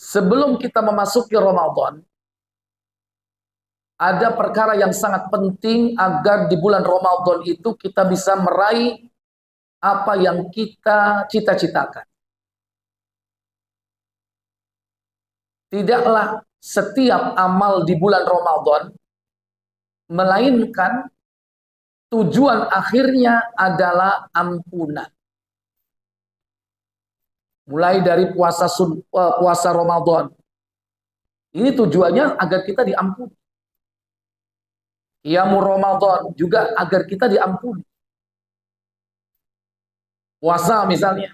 sebelum kita memasuki Ramadan, ada perkara yang sangat penting agar di bulan Ramadan itu kita bisa meraih apa yang kita cita-citakan. Tidaklah setiap amal di bulan Ramadan, melainkan tujuan akhirnya adalah ampunan. Mulai dari puasa Ramadan. Ini tujuannya agar kita diampuni. Qiyamul Ramadan juga agar kita diampuni. Puasa misalnya.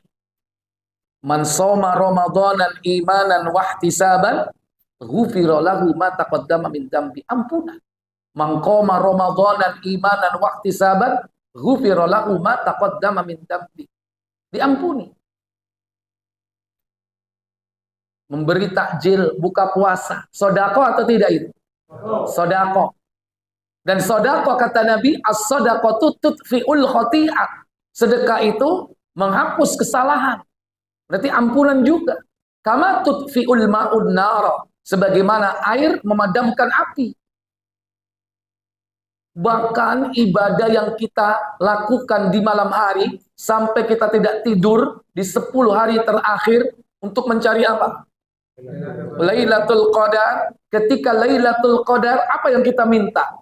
Man shoma Ramadanan imanan wahtisaban ghufira lahu ma taqaddama min dzambi. Ampunan. Man qoma Ramadanan imanan wahtisaban ghufira lahu ma taqaddama min dzambi. Diampuni. Memberi takjil buka puasa, sedekah atau tidak itu? Sedekah. Dan sedekah kata Nabi, as-sadaqatu tudfi'ul khati'ah. Sedekah itu menghapus kesalahan. Berarti ampunan juga. Kama tudfi'ul ma'un nara. Sebagaimana air memadamkan api. Bahkan ibadah yang kita lakukan di malam hari sampai kita tidak tidur di 10 hari terakhir untuk mencari apa? Lailatul Qadar. Ketika Lailatul Qadar, apa yang kita minta?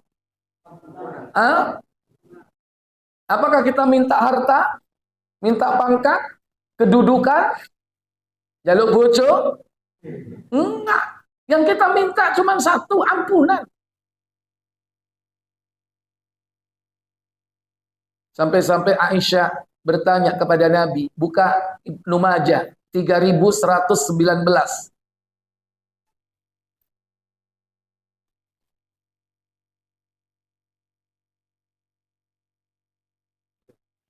Apakah kita minta harta? Minta pangkat? Kedudukan? Jaluk bojo? Enggak. Yang kita minta cuma satu, ampunan. Sampai-sampai Aisyah bertanya kepada Nabi, buka Ibnu Majah 3119.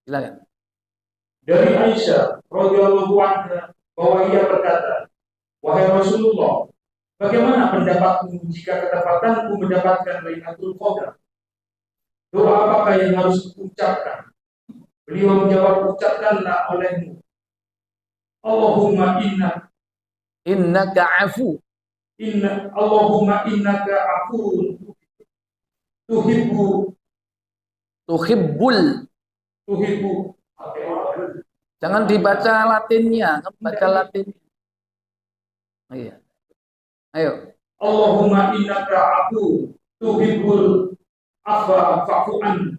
Silakan. Dari Aisyah radhiyallahu anha bahwa ia berkata, wahai Rasulullah, bagaimana pendapatmu jika kedapatanku mendapatkan Lailatul Qadar? Doa apakah yang harus kuucapkan? Beliau menjawab, ucapkanlah olehmu, Allahumma innaka afu. Allahumma innaka afuun tuhibbul. Jangan dibaca Latinnya, baca Latin. Iya. Ayo. Allahumma innaka afu tuhibbul afwa fa'fu anni.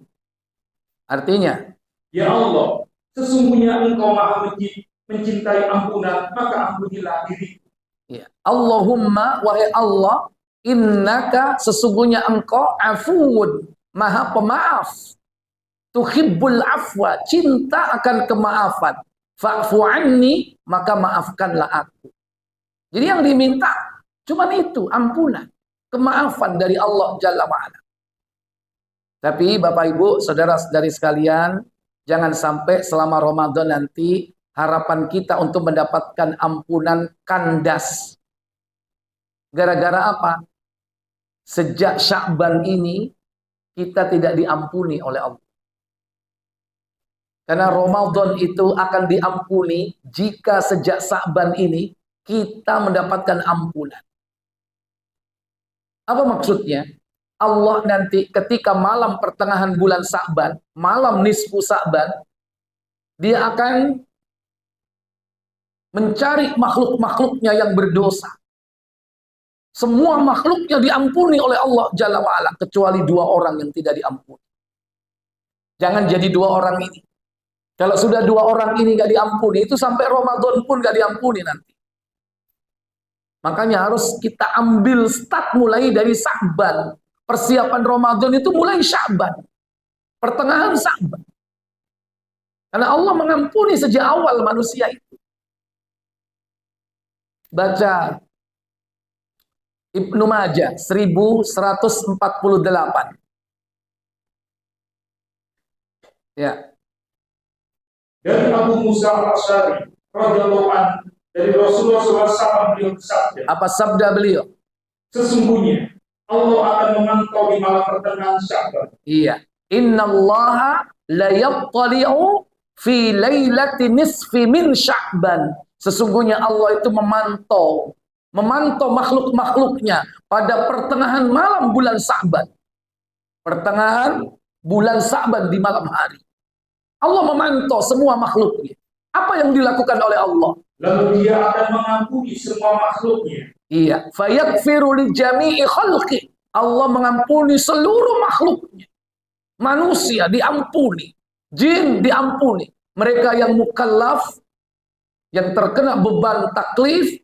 Artinya, ya Allah, sesungguhnya Engkau Maha mencintai ampunan, maka ampunilah diriku. Ya. Allahumma, wahai Allah, innaka, sesungguhnya Engkau afuun, Maha pemaaf. Tuhibbul afwa, cinta akan kemaafan. Fa'fu anni, maka maafkanlah aku. Jadi yang diminta cuma itu, ampunan, kemaafan dari Allah Jalla wa'ala. Tapi Bapak Ibu, saudara-saudari sekalian, jangan sampai selama Ramadan nanti harapan kita untuk mendapatkan ampunan kandas. Gara-gara apa? Sejak Sya'ban ini kita tidak diampuni oleh Allah. Karena Ramadan itu akan diampuni jika sejak Sya'ban ini kita mendapatkan ampunan. Apa maksudnya? Allah nanti ketika malam pertengahan bulan Sya'ban, malam nisfu Sya'ban, dia akan mencari makhluk-makhluknya yang berdosa. Semua makhluknya diampuni oleh Allah Jalla wa'ala, kecuali 2 orang yang tidak diampuni. Jangan jadi 2 orang ini. Kalau sudah 2 orang ini gak diampuni, itu sampai Ramadan pun gak diampuni nanti. Makanya harus kita ambil start mulai dari Sya'ban. Persiapan Ramadan itu mulai Sya'ban. Pertengahan Sya'ban. Karena Allah mengampuni sejak awal manusia itu. Baca Ibnu Majah 1148. Ya. Dari Abu Musa al-Asy'ari radhiyallahu anhu, dari Rasulullah SAW, beliau bersabda. Apa sabda beliau? Sesungguhnya Allah akan memantau di malam pertengahan Sya'ban. Iya. Innallaha la yattali'u fi lailati nisfi min Sya'ban. Sesungguhnya Allah itu memantau memantau makhluk-makhluknya pada pertengahan malam bulan Sa'ban. Pertengahan bulan Sa'ban di malam hari. Allah memantau semua makhluknya. Apa yang dilakukan oleh Allah? Lalu dia akan mengampuni semua makhluknya. Iya, fayaghfiru li jami'i khalqi. Allah mengampuni seluruh makhluknya. Manusia diampuni, jin diampuni. Mereka yang mukallaf, yang terkena beban taklif,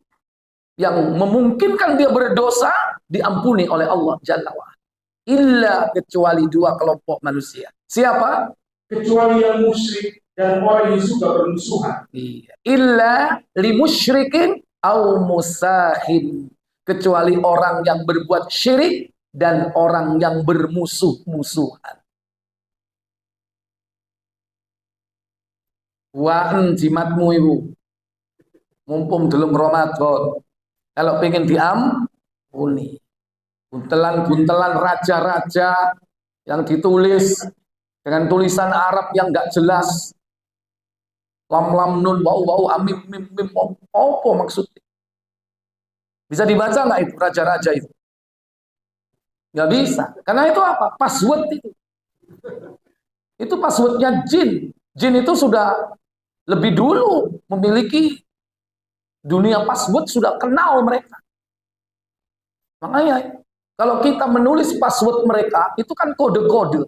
yang memungkinkan dia berdosa, diampuni oleh Allah Jalla wa'ala. Illa, kecuali dua kelompok manusia. Siapa? Kecuali yang musyrik dan orang yang suka bermusuhan. Iya. Illa li musyrikin au musahin. Kecuali orang yang berbuat syirik dan orang yang bermusuh-musuhan. Waan jimatmu ibu. Mumpung belum Ramadan. Kalau pengen diampuni. Buntelan-buntelan raja-raja yang ditulis dengan tulisan Arab yang nggak jelas. Lam lam nun wau wau amim mim mim. Apa maksudnya? Bisa dibaca nggak itu raja-raja itu? Nggak bisa. Karena itu apa? Password itu. Itu passwordnya jin. Jin itu sudah lebih dulu memiliki dunia password, sudah kenal mereka. Makanya kalau kita menulis password mereka, itu kan kode-kode.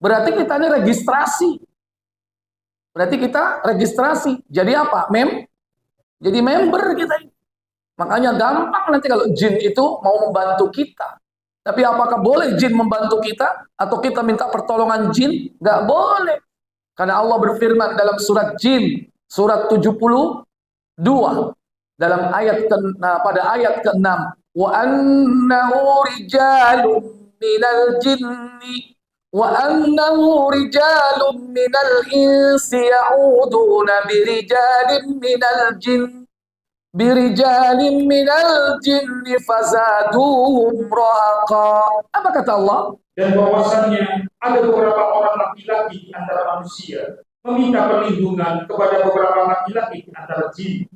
Berarti kita ini registrasi. Berarti kita registrasi. Jadi apa? Jadi member kita ini. Makanya gampang nanti kalau jin itu mau membantu kita. Tapi apakah boleh jin membantu kita? Atau kita minta pertolongan jin? Nggak boleh. Karena Allah berfirman dalam surat jin, surat 72. Dalam ayat pada ayat ke-6. Wa annahu rijalun minal jinni wa annahu rijalun minal insi ya'uduna birijalin minal jinni fazaduhum rahaqa. Apa kata Allah? Dan bahwasannya ada beberapa orang laki-laki di antara manusia meminta perlindungan kepada beberapa laki-laki di antara jin.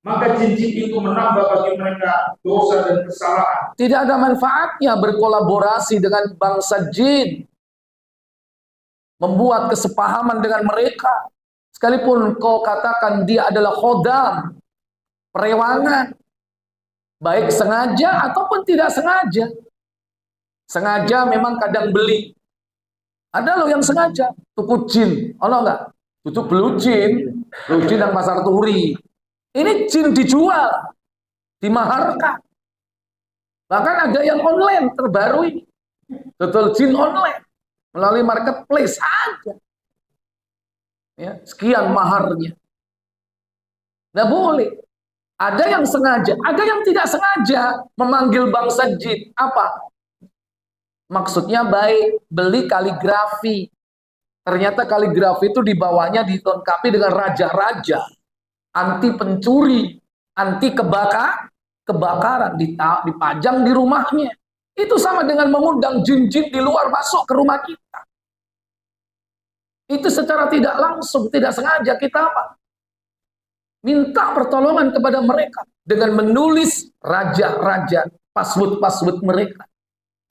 Maka jin-jin itu menambah bagi mereka dosa dan kesalahan. Tidak ada manfaatnya berkolaborasi dengan bangsa jin, membuat kesepahaman dengan mereka. Sekalipun kau katakan dia adalah khodam, perewangan, baik sengaja ataupun tidak sengaja. Sengaja memang kadang beli. Ada loh yang sengaja tuku jin, ono enggak? Tutup blue jin yang pasar turi. Ini jin dijual, dimaharkan. Bahkan ada yang online terbaru ini. Total jin online melalui marketplace aja. Ya, sekian maharnya. Nggak boleh. Ada yang sengaja, ada yang tidak sengaja memanggil bangsa jin. Apa? Maksudnya baik, beli kaligrafi. Ternyata kaligrafi itu dibawahnya dilengkapi dengan raja-raja. Anti pencuri, anti kebakaran, dipajang di rumahnya. Itu sama dengan mengundang jin-jin di luar masuk ke rumah kita. Itu secara tidak langsung, tidak sengaja kita apa? Minta pertolongan kepada mereka dengan menulis raja-raja, password-password mereka.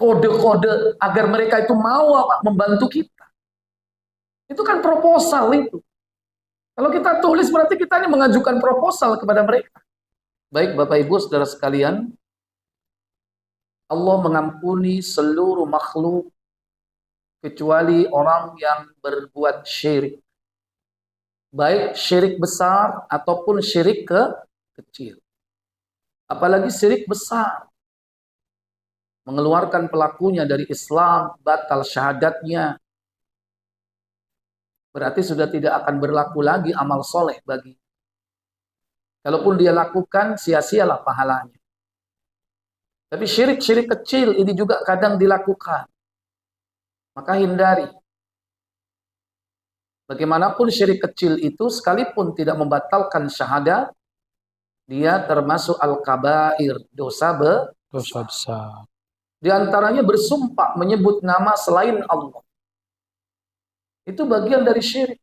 Kode-kode agar mereka itu mau apa? Membantu kita. Itu kan proposal itu. Kalau kita tulis berarti kita ini mengajukan proposal kepada mereka. Baik Bapak Ibu Saudara sekalian, Allah mengampuni seluruh makhluk kecuali orang yang berbuat syirik. Baik syirik besar ataupun syirik kecil. Apalagi syirik besar. Mengeluarkan pelakunya dari Islam, batal syahadatnya. Berarti sudah tidak akan berlaku lagi amal soleh bagi. Kalaupun dia lakukan, sia-sialah pahalanya. Tapi syirik-syirik kecil ini juga kadang dilakukan. Maka hindari. Bagaimanapun syirik kecil itu, sekalipun tidak membatalkan syahadat, dia termasuk al-kabair, dosa besar. Di antaranya bersumpah menyebut nama selain Allah. Itu bagian dari syirik.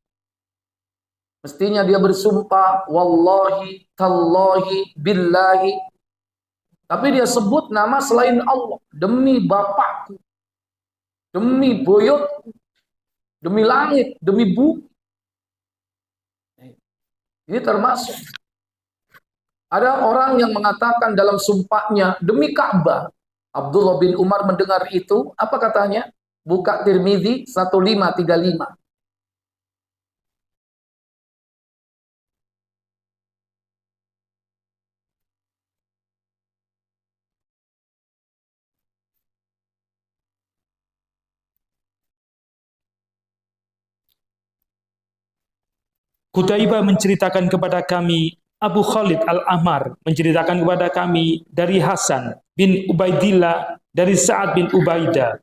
Mestinya dia bersumpah wallahi tallahi billahi Tapi dia sebut nama selain Allah. Demi bapakku, demi boyotku, demi langit, demi bumi. Ini termasuk. Ada orang yang mengatakan dalam sumpahnya, demi Ka'bah. Abdullah bin Umar mendengar itu, apa katanya? Buka Tirmidzi 1535. Qutaibah menceritakan kepada kami, Abu Khalid Al-Ahmar menceritakan kepada kami dari Hasan bin Ubaidillah dari Sa'ad bin Ubaidah.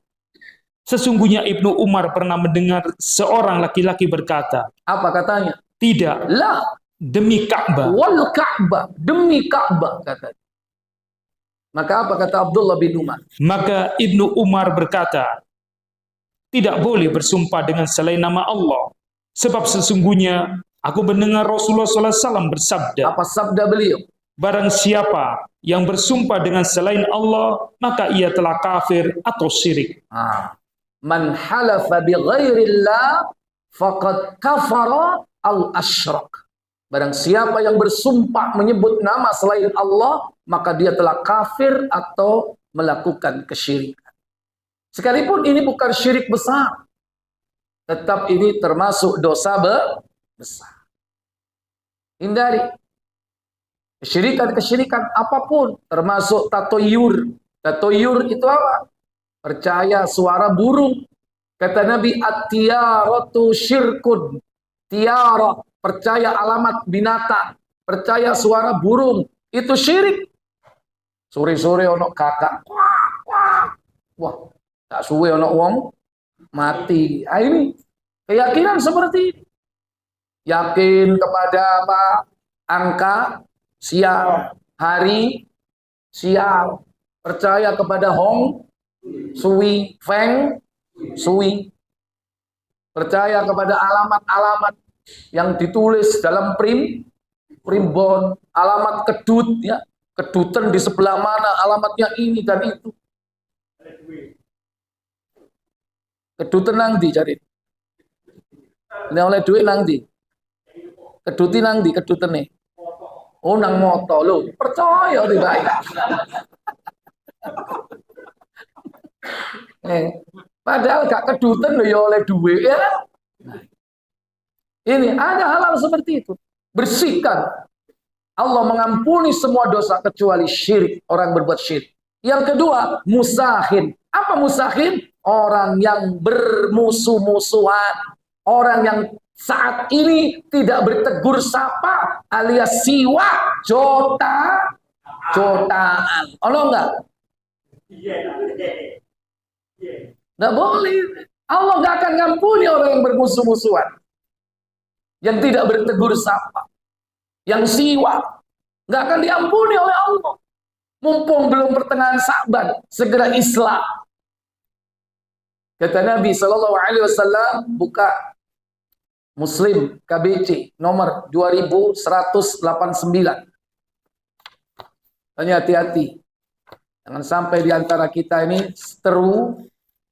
Sesungguhnya Ibnu Umar pernah mendengar seorang laki-laki berkata, Apa katanya? tidak, La, demi Ka'bah. wal Ka'bah, demi Ka'bah katanya. Maka apa kata Abdullah bin Umar? Maka Ibnu Umar berkata, tidak boleh bersumpah dengan selain nama Allah. Sebab sesungguhnya aku mendengar Rasulullah SAW bersabda, Apa sabda beliau? barang siapa yang bersumpah dengan selain Allah, maka ia telah kafir atau syirik. Man halafa bi ghairillah faqad kafara al asyrak. Barang siapa yang bersumpah menyebut nama selain Allah, maka dia telah kafir atau melakukan kesyirikan. Sekalipun ini bukan syirik besar, tetap ini termasuk dosa besar. Hindari kesyirikan apapun, termasuk tatoyur. Tatoyur itu apa? Percaya suara burung. Kata Nabi, at-tiyaratu syirkun. Tiara, percaya alamat binatang, percaya suara burung, itu syirik. Sore-sore ono kakak, wah, tak suwe ono wong mati. Ini keyakinan seperti ini. Yakin kepada apa? Angka sial, hari sial, percaya kepada hong sui, feng sui, percaya kepada alamat-alamat yang ditulis dalam primbon, alamat kedut, ya, kedutan di sebelah mana, alamatnya ini dan itu. Kedutan nang di cari. Ini oleh duit nang di. Keduti nang di kedutane. Oh nang moto lo, percaya tidak ya. Padahal gak kedutan lo ya oleh duit ya. Nah, ini ada hal-hal seperti itu. Bersihkan. Allah mengampuni semua dosa kecuali syirik. Orang berbuat syirik. Yang kedua, musahin. Apa musahin? Orang yang bermusuh-musuhan. Orang yang saat ini tidak bertegur sapa alias siwa, jotaan. Allah enggak? Enggak boleh. Allah enggak akan ngampuni orang yang bermusuh-musuhan. Yang tidak bertegur sapa. Yang siwa. Enggak akan diampuni oleh Allah. Mumpung belum pertengahan Sa'ban, segera Islam. Kata Nabi SAW, buka Muslim KBC nomor 2189. Tanya hati-hati. Jangan sampai di antara kita ini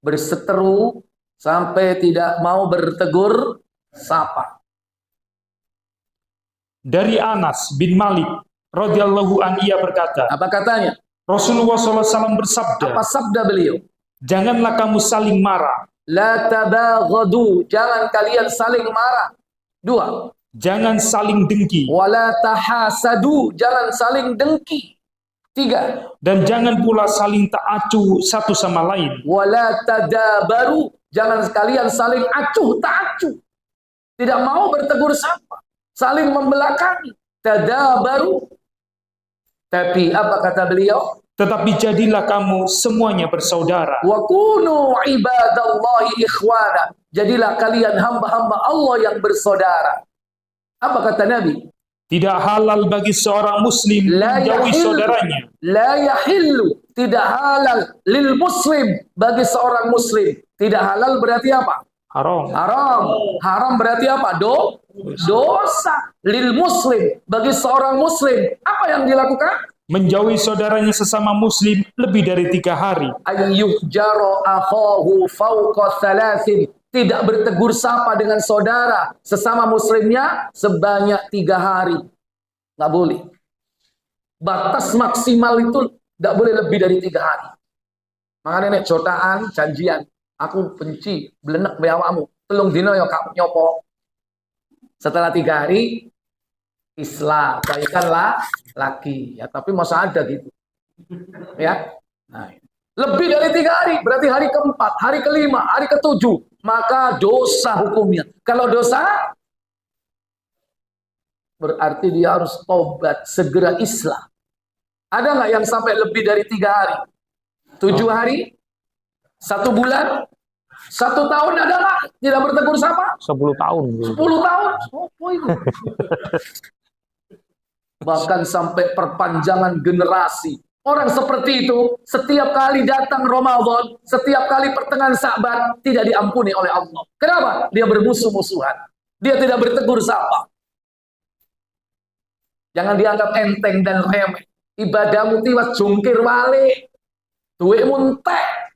berseteru sampai tidak mau bertegur sapa. Dari Anas bin Malik radhiyallahu an, ia berkata, apa katanya? Rasulullah SAW bersabda, apa sabda beliau? Janganlah kamu saling marah. La tabaghadu, jangan kalian saling marah. 2. Jangan saling dengki. Wala tahasadu, jangan saling dengki. 3. Dan jangan pula saling ta'acu satu sama lain. Wala tadabaru, jangan sekalian saling acuh ta'acu. Tidak mau bertegur sapa, saling membelakangi. Tadabaru. Tapi apa kata beliau? Tetapi jadilah kamu semuanya bersaudara. Wa kunu ibadallahi ikhwana. Jadilah kalian hamba-hamba Allah yang bersaudara. Apa kata Nabi? Tidak halal bagi seorang muslim menjauhi saudaranya. La yahillu, tidak halal lil muslim, bagi seorang muslim. Tidak halal berarti apa? Haram. Haram. Haram berarti apa? Dosa. Lil muslim, bagi seorang muslim. Apa yang dilakukan? menjauhi saudaranya sesama muslim lebih dari 3 hari. Ayyuhjaro akhahu fawqa thalathin, tidak bertegur sapa dengan saudara sesama muslimnya sebanyak 3 hari. Nggak boleh. Batas maksimal itu nggak boleh lebih dari 3 hari. Makanya nek jotaan janjian, aku benci belenek be awakmu. Telung dino ya kamu nyopo. Setelah 3 hari Islam, baikkanlah lagi. Ya, tapi masa ada gitu. Ya. Nah, lebih dari 3 hari, berarti hari keempat, hari kelima, hari ketujuh, maka dosa hukumnya. Kalau dosa, berarti dia harus tobat, segera Islam. Ada nggak yang sampai lebih dari 3 hari? 7 hari? 1 bulan? 1 tahun ada nggak? Tidak bertegur sapa? 10 tahun. 10 tahun? Oh, itu. Bahkan sampai perpanjangan generasi. Orang seperti itu, setiap kali datang Ramadan, setiap kali pertengahan Sa'ban, tidak diampuni oleh Allah. Kenapa? Dia bermusuh-musuhan. Dia tidak bertegur sapa. Jangan dianggap enteng dan remeh. Ibadahmu tiwas jungkir balik. Duitmu entek.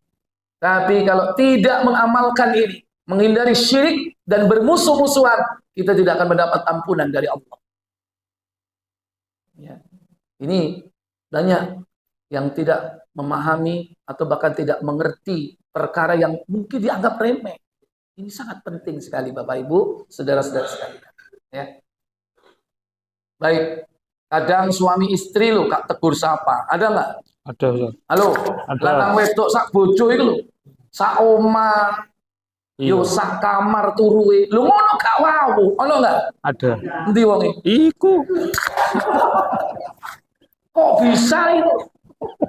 Tapi kalau tidak mengamalkan ini, menghindari syirik dan bermusuh-musuhan, kita tidak akan mendapat ampunan dari Allah. Ya. Ini banyak yang tidak memahami atau bahkan tidak mengerti perkara yang mungkin dianggap remeh. Ini sangat penting sekali Bapak Ibu, saudara-saudara sekalian. Ya. Baik, kadang suami istri lo kak tegur sapa, ada nggak? Ada, Ustaz. Halo, Ada. lanang wedok sak bojo itu lo, sak oma, yo sak kamar turuwe, lu ngono gak wawu, ono nggak? Ada. Endi wonge? Iku. Kok bisa itu?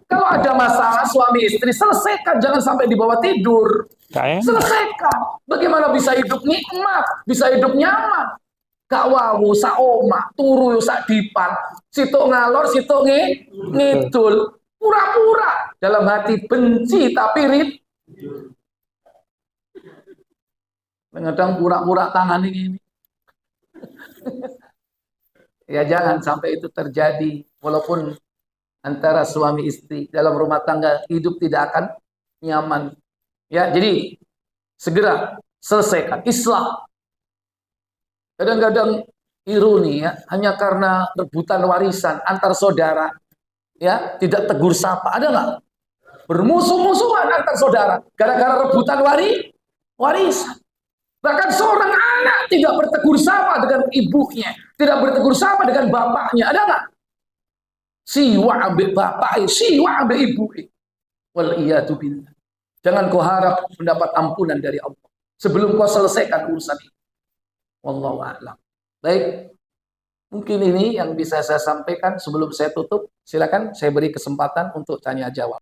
Kalau ada masalah suami istri, selesaikan, jangan sampai dibawa tidur. Selesaikan. Bagaimana bisa hidup nikmat, bisa hidup nyaman? Gak wawu, sak oma, turu sak dipan, situ ngalor, situ ngidul, pura-pura dalam hati benci tapi rit. Kadang pura-pura tangan ini. Ya jangan sampai itu terjadi, walaupun antara suami istri dalam rumah tangga hidup tidak akan nyaman. Ya, jadi segera selesaikan Islam. Kadang-kadang ironi ya, hanya karena rebutan warisan antar saudara, ya tidak tegur sapa. Ada nggak? Bermusuh-musuhan antar saudara gara-gara rebutan warisan. Bahkan seorang anak tidak bertegur sapa dengan ibunya, tidak bertegur sapa dengan bapaknya. Ada nggak? Siwa ambek bapak, siwa ambek ibu. Wal iyadu billah. Jangan kau harap mendapat ampunan dari Allah sebelum kau selesaikan urusan ini. Wallahu a'lam. Baik, mungkin ini yang bisa saya sampaikan sebelum saya tutup. Silakan saya beri kesempatan untuk tanya jawab.